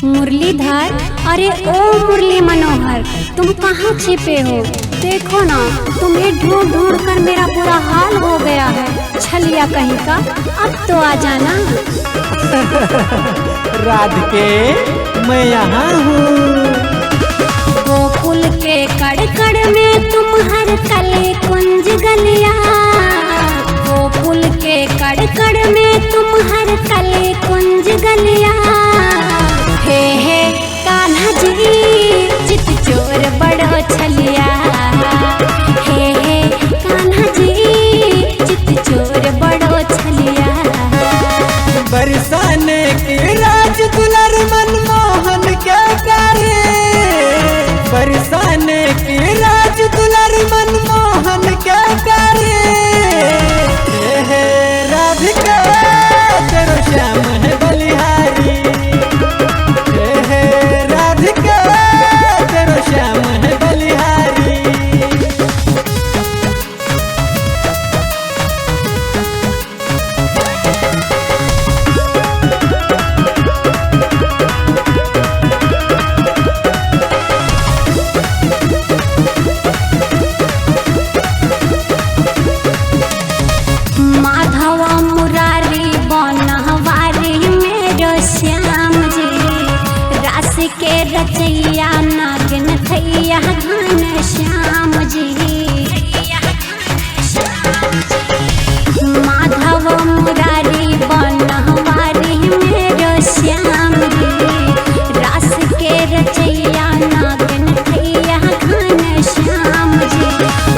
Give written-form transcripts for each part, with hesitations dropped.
मुरलीधर, अरे ओ मुरली मनोहर, तुम कहाँ छिपे हो? देखो ना, तुम्हें ढूंढ ढूंढ कर मेरा बुरा हाल हो गया है। छलिया कहीं का, अब तो आ जाना। राधिके, मैं यहाँ हूँ। गोकुल के कड़ में तुम हर कले कुंज गलिया, गोकुल के कड़ में तुम हर कले कुंज गलिया। हे कान्हा जी चित चोर बड़ो छलिया, हे कान्हा जी चित चोर बड़ो छलिया। बरसाने के राज दुलार मनमोहन क्या करे, बरसाने के राज दुलार मनमोहन क्या करे। हे राधिका तेरो श्याम है बलिहारी, हे राधिका तेरो श्याम है बलिहारी। के रचैया नागिन थैया घन श्याम जी, माधव मुरारी बनवारी मेरो श्याम जी। रास के रचैया नागिन थैया घन श्याम जी।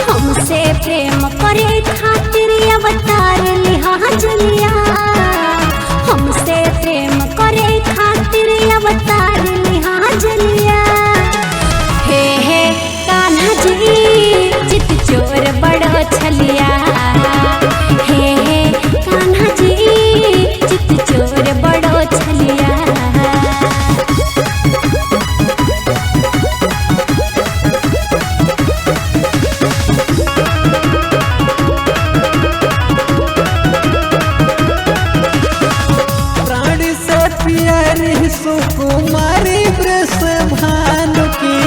हमसे प्रेम करे खातिर अवतार लिहा जलिया, हमसे प्रेम करे खातिर अवतार जलिया। हे कान्हा जी चित चोर बड़ो छलिया, हे कान्हा जी चित चोर बड़ो छलिया। प्राण से प्यारी सुकुमारी ब्रस भानु की,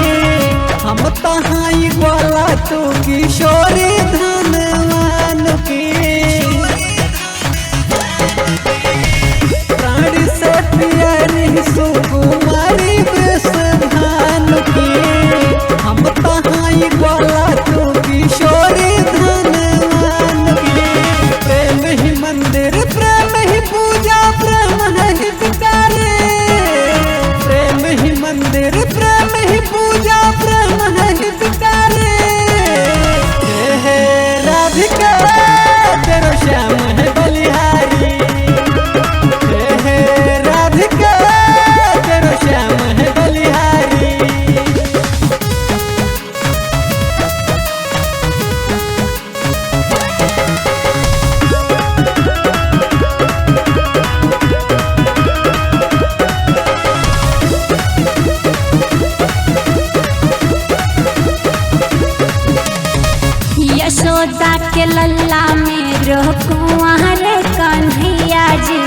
हम तहाई ग्वाला तू किशोरी धनवान की। प्राण से प्यारी सुकुमारी ब्रस भानु की, हम तहाई ग्वाला तू किशोरी धनवान की। प्रेम ही मंदिर, प्रेम ही पूजा, प्रेम है हितकारी, प्रेम ही मंदिर, प्रेम ही पूजा, प्रेम है हितकारी। हे राधिका तेरो श्याम है बलिहारी, हे राधिका तेरो श्याम है बलिहारी। यशोदा के लल्ला मेरो कुंवर कन्हैया जी,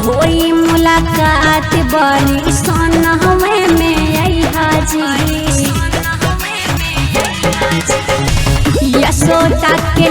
होई मुलाकात बनी सोनहवे में अइहा जी। यशोदा के